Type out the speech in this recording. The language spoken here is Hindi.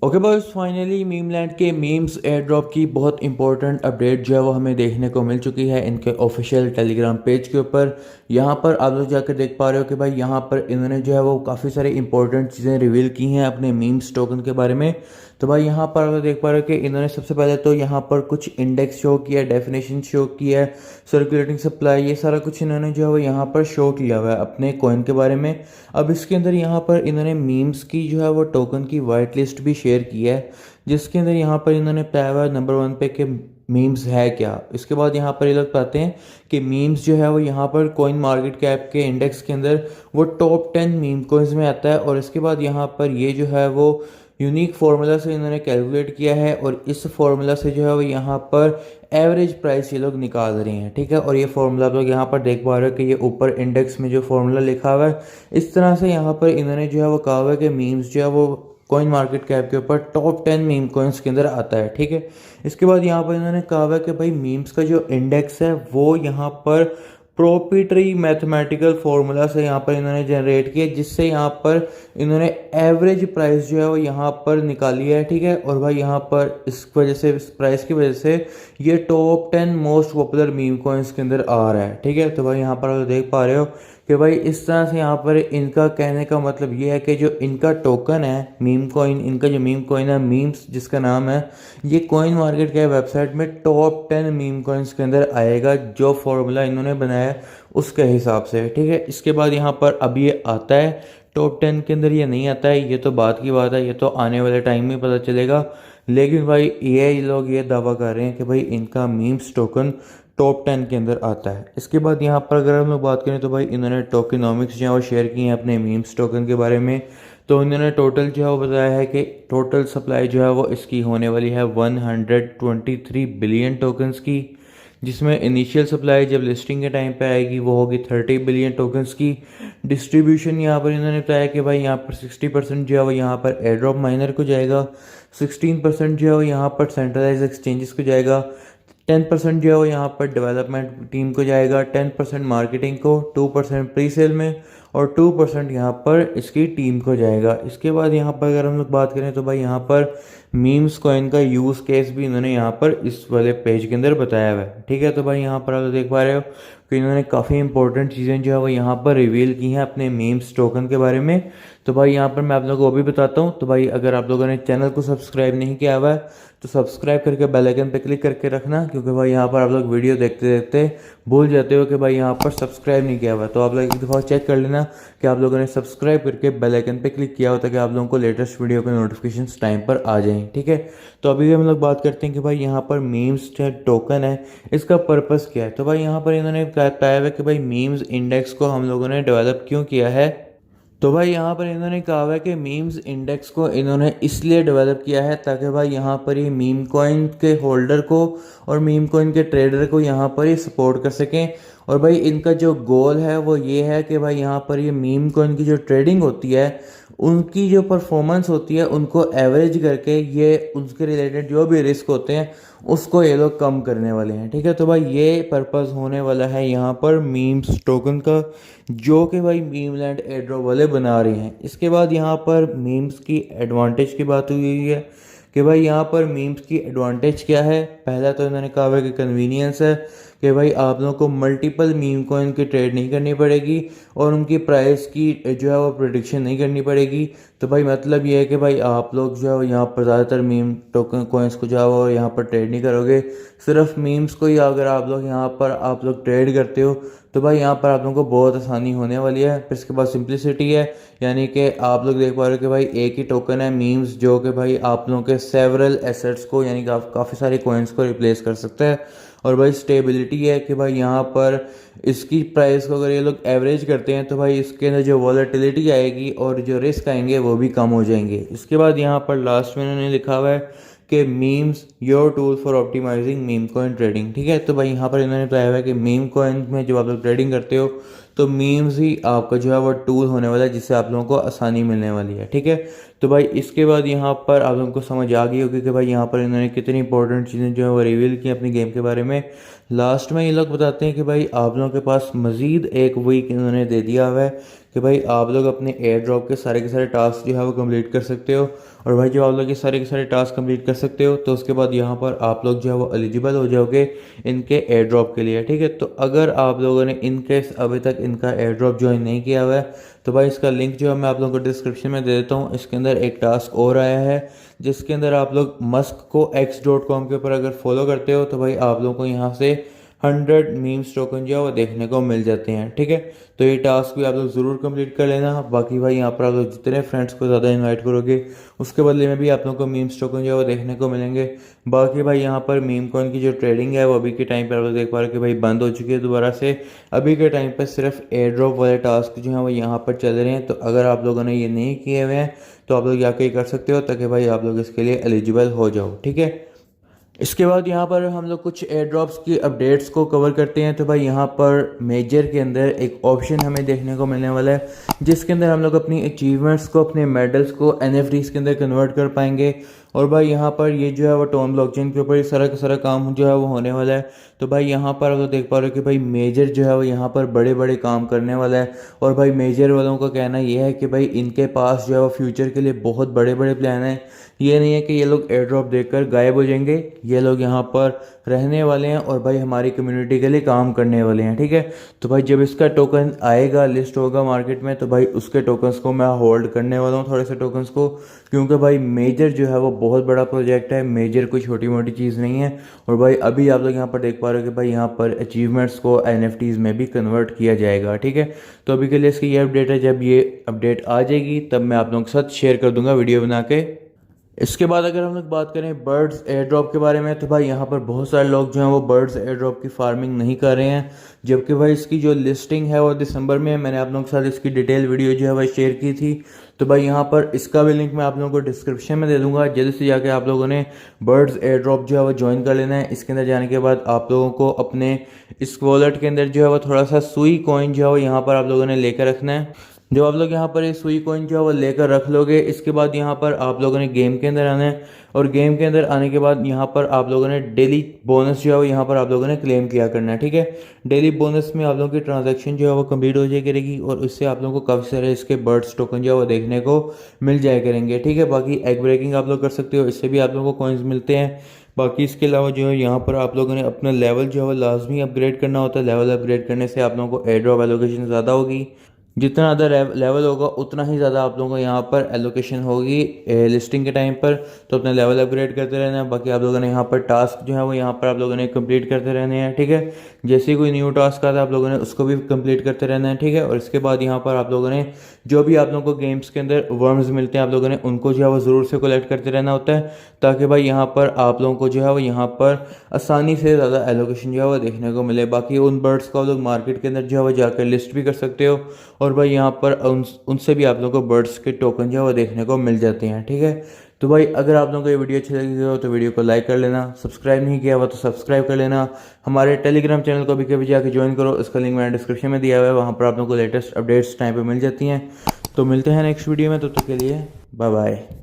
ओके बॉयज, फाइनली मीमलैंड के मीम्स एयर ड्रॉप की बहुत इंपॉर्टेंट अपडेट जो है वो हमें देखने को मिल चुकी है इनके ऑफिशियल टेलीग्राम पेज के ऊपर। यहाँ पर आप लोग जाकर देख पा रहे हो कि भाई यहाँ पर इन्होंने जो है वो काफ़ी सारी इंपॉर्टेंट चीज़ें रिवील की हैं अपने मीम्स टोकन के बारे में। तो भाई यहाँ पर आप लोग देख पा रहे हो कि इन्होंने सबसे पहले तो यहाँ पर कुछ इंडेक्स शो किया, डेफिनेशन शो किया है, सर्कुलेटिंग सप्लाई, ये सारा कुछ इन्होंने जो है वो यहाँ पर शो किया हुआ है अपने कॉइन के बारे में। अब इसके अंदर यहाँ पर इन्होंने मीम्स की जो है वो टोकन की वाइट लिस्ट भी शेयर की है, जिसके अंदर यहाँ पर इन्होंने पाया हुआ है नंबर 1 पे कि मीम्स है क्या। इसके बाद यहाँ पर ये लोग पाते हैं कि मीम्स जो है वो यहाँ पर कॉइन मार्केट कैप के इंडेक्स के अंदर वो टॉप 10 मीम कॉइन्स में आता है। और इसके बाद यहाँ पर ये जो है वो यूनिक फार्मूला से इन्होंने कैलकुलेट किया है और इस फार्मूला से जो है वो यहाँ पर एवरेज प्राइस ये लोग निकाल रहे हैं, ठीक है। और ये फार्मूला आप लोग यहाँ पर देख पा रहे हो कि ये ऊपर इंडेक्स में जो फार्मूला लिखा हुआ है, इस तरह से यहाँ पर इन्होंने जो है वो कहा हुआ है कि मीम्स जो है वो कॉइन मार्केट कैप के ऊपर टॉप 10 मीम कॉइन्स के अंदर आता है, ठीक है। इसके बाद यहाँ पर इन्होंने कहा हुआ है कि भाई मीम्स का जो इंडेक्स है वो यहाँ पर प्रोप्राइटरी मैथमेटिकल फार्मूला से यहाँ पर इन्होंने जनरेट किया, जिससे यहाँ पर इन्होंने एवरेज प्राइस जो है वो यहाँ पर निकाली है, ठीक है। और भाई यहाँ पर इस वजह से, इस प्राइस की वजह से ये top 10 most popular meme coins के अंदर आ रहा है, ठीक है। तो भाई यहाँ पर आप देख पा रहे हो कि भाई इस तरह से यहाँ पर इनका कहने का मतलब ये है कि जो इनका टोकन है मीम कॉइन, इनका जो मीम कॉइन है मीम्स जिसका नाम है, ये कॉइन मार्केट के वेबसाइट में टॉप 10 मीम कॉइन्स के अंदर आएगा, जो फॉर्मूला इन्होंने बनाया है उसके हिसाब से, ठीक है। इसके बाद यहाँ पर अब ये आता है टॉप 10 के अंदर, ये नहीं आता है, ये तो बात की बात है, ये तो आने वाले टाइम में पता चलेगा। लेकिन भाई ये लोग ये दावा कर रहे हैं कि भाई इनका मीम्स टोकन टॉप 10 के अंदर आता है। इसके बाद यहाँ पर अगर हम लोग बात करें तो भाई इन्होंने टोकेनॉमिक्स जो है वो शेयर की हैं अपने मीम्स टोकन के बारे में। तो इन्होंने टोटल जो है वो बताया है कि टोटल सप्लाई जो है वो इसकी होने वाली है 123 बिलियन टोकन्स की, जिसमें इनिशियल सप्लाई जब लिस्टिंग के टाइम पे आएगी वो होगी 30 बिलियन टोकन्स की। डिस्ट्रीब्यूशन यहाँ पर इन्होंने बताया कि भाई यहाँ पर 60% जो है वो यहाँ पर एयर ड्रॉप माइनर को जाएगा, 16% जो है वो यहाँ पर सेंट्रलाइज एक्सचेंजेस को जाएगा, 10% जो है वो यहाँ पर डेवलपमेंट टीम को जाएगा, 10% मार्केटिंग को, 2% प्री सेल में और 2% यहाँ पर इसकी टीम को जाएगा। इसके बाद यहाँ पर अगर हम लोग बात करें तो भाई यहाँ पर मीम्स कॉइन का यूज़ केस भी इन्होंने यहाँ पर इस वाले पेज के अंदर बताया हुआ है, ठीक है। तो भाई यहाँ पर आप देख पा रहे हो कि इन्होंने काफ़ी इंपॉर्टेंट चीज़ें जो है वो यहाँ पर रिवील की हैं अपने मीम्स टोकन के बारे में। तो भाई यहाँ पर मैं आप लोगों को वो भी बताता हूँ। तो भाई अगर आप लोगों ने चैनल को सब्सक्राइब नहीं किया हुआ है तो सब्सक्राइब करके बेल आइकन पे क्लिक करके रखना, क्योंकि भाई यहाँ पर आप लोग वीडियो देखते देखते भूल जाते हो कि भाई यहाँ पर सब्सक्राइब नहीं किया हुआ। तो आप लोग एक दफ़ा चेक कर लेना कि आप लोगों ने सब्सक्राइब करके बेल आइकन पे क्लिक किया हो, ताकि आप लोगों को लेटेस्ट वीडियो के नोटिफिकेशन टाइम पर आ जाएं, ठीक है। तो अभी हम लोग बात करते हैं कि भाई यहाँ पर मीम्स जो टोकन है इसका पर्पस क्या है। तो भाई यहाँ पर इन्होंने बताया हुआ कि भाई मीम्स इंडेक्स को हम लोगों ने डेवलप क्यों किया है। तो भाई यहाँ पर इन्होंने कहा हुआ है कि मीम्स इंडेक्स को इन्होंने इसलिए डेवलप किया है ताकि भाई यहाँ पर ये मीम कॉइन के होल्डर को और मीम कॉइन के ट्रेडर को यहाँ पर ये सपोर्ट कर सकें। और भाई इनका जो गोल है वो ये है कि भाई यहाँ पर ये मीम कॉइन की जो ट्रेडिंग होती है, उनकी जो परफॉर्मेंस होती है उनको एवरेज करके ये उनके रिलेटेड जो भी रिस्क होते हैं उसको ये लोग कम करने वाले हैं, ठीक है। तो भाई ये पर्पस होने वाला है यहाँ पर मीम्स टोकन का, जो कि भाई मीमलैंड एयरड्रॉप वाले बना रहे हैं। इसके बाद यहाँ पर मीम्स की एडवांटेज की बात हुई है कि भाई यहाँ पर मीम्स की एडवांटेज क्या है। पहला तो इन्होंने कहा है कि कन्वीनियंस है कि भाई आप लोगों को मल्टीपल मीम कॉइन की ट्रेड नहीं करनी पड़ेगी और उनकी प्राइस की जो है वो प्रिडिक्शन नहीं करनी पड़ेगी। तो भाई मतलब ये है कि भाई आप लोग जो है यहाँ पर ज़्यादातर मीम टोकन कॉइन्स को जो है वो यहाँ पर ट्रेड नहीं करोगे, सिर्फ मीम्स को ही अगर आप लोग यहाँ पर आप लोग ट्रेड करते हो तो भाई यहाँ पर आप लोगों को बहुत आसानी होने वाली है। फिर इसके बाद सिंप्लिसिटी है, यानी कि आप लोग देख पा रहे हो कि भाई एक ही टोकन है मीम्स, जो कि भाई आप लोगों के सेवरल एसेट्स को यानी कि काफ़ी सारे कॉइन्स को रिप्लेस कर सकता है। और भाई स्टेबिलिटी है कि भाई यहाँ पर इसकी प्राइस को अगर ये लोग एवरेज करते हैं तो भाई इसके अंदर जो वॉलेटिलिटी आएगी और जो रिस्क आएंगे वो भी कम हो जाएंगे। इसके बाद यहाँ पर लास्ट में इन्होंने लिखा हुआ है कि memes your tool for optimizing meme coin trading, ठीक है। तो भाई यहाँ पर इन्होंने बताया हुआ है कि मीम कॉइन में जब आप लोग ट्रेडिंग करते हो तो मीम्स ही आपका जो है वो टूल होने वाला है, जिससे आप लोगों को आसानी मिलने वाली है, ठीक है। तो भाई इसके बाद यहाँ पर आप लोगों को समझ आ गई होगी कि भाई यहाँ पर इन्होंने कितनी इंपॉर्टेंट चीज़ें जो है वो रिवील की अपनी गेम के बारे में। लास्ट में ये लोग बताते हैं कि भाई आप लोगों के पास मज़ीद एक वीक इन्होंने दे दिया हुआ है कि भाई आप लोग अपने एयर ड्रॉप के सारे टास्क जो है वो कंप्लीट कर सकते हो। और भाई जब आप लोग ये सारे के सारे टास्क कंप्लीट कर सकते हो तो उसके बाद यहाँ पर आप लोग जो है वो एलिजिबल हो जाओगे इनके एयर ड्रॉप के लिए, ठीक है। तो अगर आप लोगों ने इनकेस अभी तक इनका एयर ड्रॉप ज्वाइन नहीं किया हुआ है तो भाई इसका लिंक जो है मैं आप लोगों को डिस्क्रिप्शन में दे देता हूँ। इसके अंदर एक टास्क और आया है जिसके अंदर आप लोग मस्क को x.com के ऊपर अगर फॉलो करते हो तो भाई आप लोगों को यहाँ से 100 मीम्स टोकन जो है वो देखने को मिल जाते हैं, ठीक है। तो ये टास्क भी आप लोग ज़रूर कंप्लीट कर लेना। बाकी भाई यहाँ पर आप लोग जितने फ्रेंड्स को ज़्यादा इनवाइट करोगे उसके बदले में भी आप लोगों को मीम्स टोकन जो है वो देखने को मिलेंगे। बाकी भाई यहाँ पर मीम कॉइन की जो ट्रेडिंग है वो अभी के टाइम पर आप लोग देख पा रहे हो कि भाई बंद हो चुकी है दोबारा से। अभी के टाइम पर सिर्फ एयर ड्रॉप वाले टास्क जो हैं वो यहाँ पर चल रहे हैं। तो अगर आप लोगों ने ये नहीं किए हुए हैं तो आप लोग जाके कर सकते हो ताकि भाई आप लोग इसके लिए एलिजिबल हो जाओ, ठीक है। इसके बाद यहाँ पर हम लोग कुछ एयर ड्रॉप्स की अपडेट्स को कवर करते हैं। तो भाई यहाँ पर मेजर के अंदर एक ऑप्शन हमें देखने को मिलने वाला है जिसके अंदर हम लोग अपनी अचीवमेंट्स को, अपने मेडल्स को NFTs के अंदर कन्वर्ट कर पाएंगे। और भाई यहाँ पर ये जो है वो टोन ब्लॉकचेन के ऊपर ये सारा का सारा काम जो है वो होने वाला है। तो भाई यहाँ पर आप लोग देख पा रहे हो कि भाई मेजर जो है वो यहाँ पर बड़े बड़े काम करने वाला है। और भाई मेजर वालों का कहना ये है कि भाई इनके पास जो है वो फ्यूचर के लिए बहुत बड़े बड़े प्लान हैं। ये नहीं है कि ये लोग एयर ड्रॉप देकर गायब हो जाएंगे, ये लोग यहाँ पर रहने वाले हैं और भाई हमारी कम्युनिटी के लिए काम करने वाले हैं, ठीक है। तो भाई जब इसका टोकन आएगा, लिस्ट होगा मार्केट में, तो भाई उसके टोकन्स को मैं होल्ड करने वाला हूँ, थोड़े से टोकन्स को, क्योंकि भाई मेजर जो है वो बहुत बड़ा प्रोजेक्ट है। मेजर कोई छोटी मोटी चीज़ नहीं है। और भाई अभी आप लोग यहाँ पर देख पा रहे हो कि भाई यहाँ पर अचीवमेंट्स को NFTs में भी कन्वर्ट किया जाएगा, ठीक है। तो अभी के लिए इसकी ये अपडेट है। जब ये अपडेट आ जाएगी तब मैं आप लोगों के साथ शेयर कर दूंगा वीडियो बना के। इसके बाद अगर हम लोग बात करें बर्ड्स एयर ड्रॉप के बारे में तो भाई यहाँ पर बहुत सारे लोग जो हैं वो बर्ड्स एयर ड्रॉप की फार्मिंग नहीं कर रहे हैं, जबकि भाई इसकी जो लिस्टिंग है वो दिसंबर में है। मैंने आप लोगों के साथ इसकी डिटेल वीडियो जो है वह शेयर की थी। तो भाई यहाँ पर इसका भी लिंक मैं आप लोगों को डिस्क्रिप्शन में दे दूंगा। जल्दी से जाके आप लोगों ने बर्ड्स एयर ड्रॉप जो है वो ज्वाइन कर लेना है। इसके अंदर जाने के बाद आप लोगों को अपने इस वॉलेट के अंदर जो है वो थोड़ा सा सुई कॉइन जो है वो यहाँ पर आप लोगों ने लेकर रखना है। जब आप लोग यहाँ पर ये सुई कॉइन जो है वो लेकर रख लोगे, इसके बाद यहाँ पर आप लोगों ने गेम के अंदर आना है। और गेम के अंदर आने के बाद यहाँ पर आप लोगों ने डेली बोनस जो है वो यहाँ पर आप लोगों ने क्लेम किया करना है, ठीक है। डेली बोनस में आप लोगों की ट्रांजैक्शन जो है वो कंप्लीट हो जाए करेगी और इससे आप लोगों को काफ़ी सारे इसके बर्ड्स टोकन जो है वो देखने को मिल जाए करेंगे, ठीक है। बाकी एग ब्रेकिंग आप लोग कर सकते हो, इससे भी आप लोगों को कॉइन्स मिलते हैं। बाकी इसके अलावा जो है यहाँ पर आप लोगों ने अपना लेवल जो है वो लाजमी अपग्रेड करना होता है। लेवल अपग्रेड करने से आप लोगों को एयर ड्रॉप एलोकेशन ज़्यादा होगी। जितना ज़्यादा लेवल होगा उतना ही ज़्यादा आप लोगों को यहाँ पर एलोकेशन होगी लिस्टिंग के टाइम पर। तो अपना लेवल अपग्रेड करते रहना है। बाकी आप लोगों ने यहाँ पर टास्क जो है वो यहाँ पर आप लोगों ने कंप्लीट करते रहने हैं, ठीक है। जैसे ही कोई न्यू टास्क आता है आप लोगों ने उसको भी कंप्लीट करते रहना है, ठीक है। और इसके बाद यहाँ पर आप लोगों ने जो भी आप लोगों को गेम्स के अंदर वर्म्स मिलते हैं आप लोगों ने उनको जो है वो ज़रूर से कलेक्ट करते रहना होता है, ताकि भाई यहाँ पर आप लोगों को जो है वो यहाँ पर आसानी से ज़्यादा एलोकेशन जो है वो देखने को मिले। बाकी उन बर्ड्स को आप लोग मार्केट के अंदर जो है वो जाकर लिस्ट भी कर सकते हो और भाई यहाँ पर उनसे भी आप लोगों को बर्ड्स के टोकन जो है वो देखने को मिल जाते हैं, ठीक है। तो भाई अगर आप लोगों को ये वीडियो अच्छी लगी हो तो वीडियो को लाइक कर लेना, सब्सक्राइब नहीं किया हुआ तो सब्सक्राइब कर लेना। हमारे टेलीग्राम चैनल को भी कभी जाके ज्वाइन करो, इसका लिंक मैंने डिस्क्रिप्शन में दिया हुआ है, वहाँ पर आप लोगों को लेटेस्ट अपडेट्स टाइम पर मिल जाती हैं। तो मिलते हैं नेक्स्ट वीडियो में, तब तक के लिए बाय बाय।